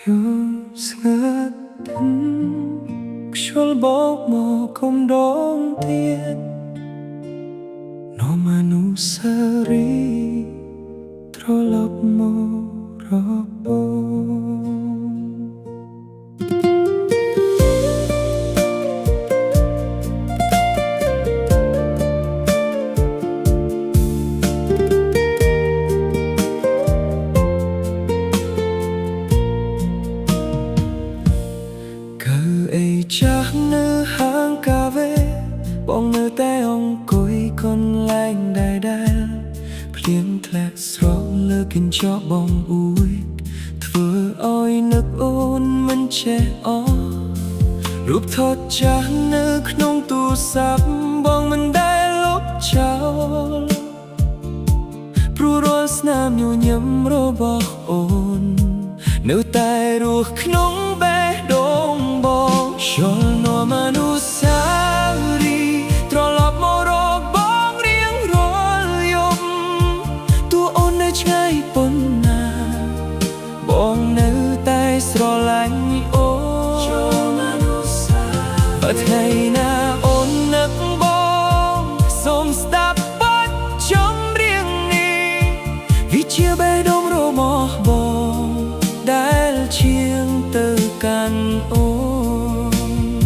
ស្ងាត់ខ្យល់បោកមកគំដងទៀតនោមអនុស្សារីយ៍ត្រឡប់មករបងចាស់នៅហាងកាហ្វេបងនៅតែអង្គុយកន្លែងដែលភ្លៀងធ្លាក់ស្រកលើកញ្ចក់បងអួយធ្វើឲ្យនឹកអូនមិនចេះអស់រូបថតចាស់នៅក្នុងទូរស័ព្ទបងមិនដែលលុបចោលព្រោះរាល់ស្នាមញញឹមរបស់អូននៅតែរស់ក្នុងបេះដូងបងយល់នោមអនុស្សារីយ៍ត្រឡប់មករកបងរៀងរាល់យប់ទោះអូននៅឆ្ងាយប៉ុណ្ណាបងនៅតែស្រឡាញ់អូនបើថ្ងៃណាអូននឹកបងសូមស្ដាប់បទចម្រៀងនេះវាជាបេះដូងរបស់បងដែលឈៀងទៅកាន់អូន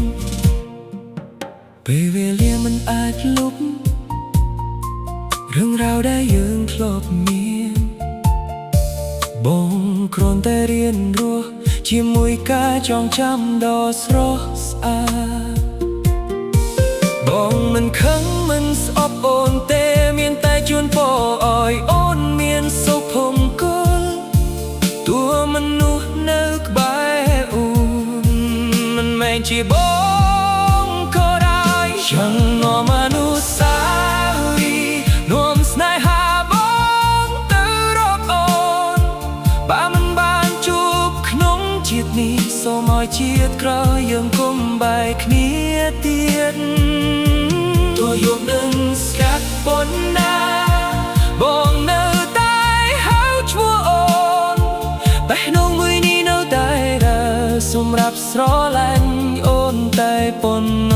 ពេលវេលាមិនអាចលុបរឿងរ៉ាវដែលយើងធ្លាប់មានបងគ្រាន់តែរៀនរស់ជាមួយការចងចាំដ៏ស្រស់ស្អាតបងមិនខឹងមិនស្អប់អូនទេមានតែជូនពរឲ្យអូនមានសុភមង្គលតួមនុស្សនៅក្បែរអូនមិនមែនជាបងក៏ได้ยังនោមអនុស្សារីយ៍នាំស្នេហាបងទៅរកអូនបើមិនបានជួបក្នុងជាតិនេះសូមឲ្យជាតិក្រោយយើងគុំបែកគ្នាទៀតទោះយប់នឹងស្កាត់ប៉ុណ្ណាបងនៅតែហៅឈ្មោះអូនបេះដូងមួយនេះនៅតែរើសម្រាប់ស្រឡាញ់អូនតែប៉ុណ្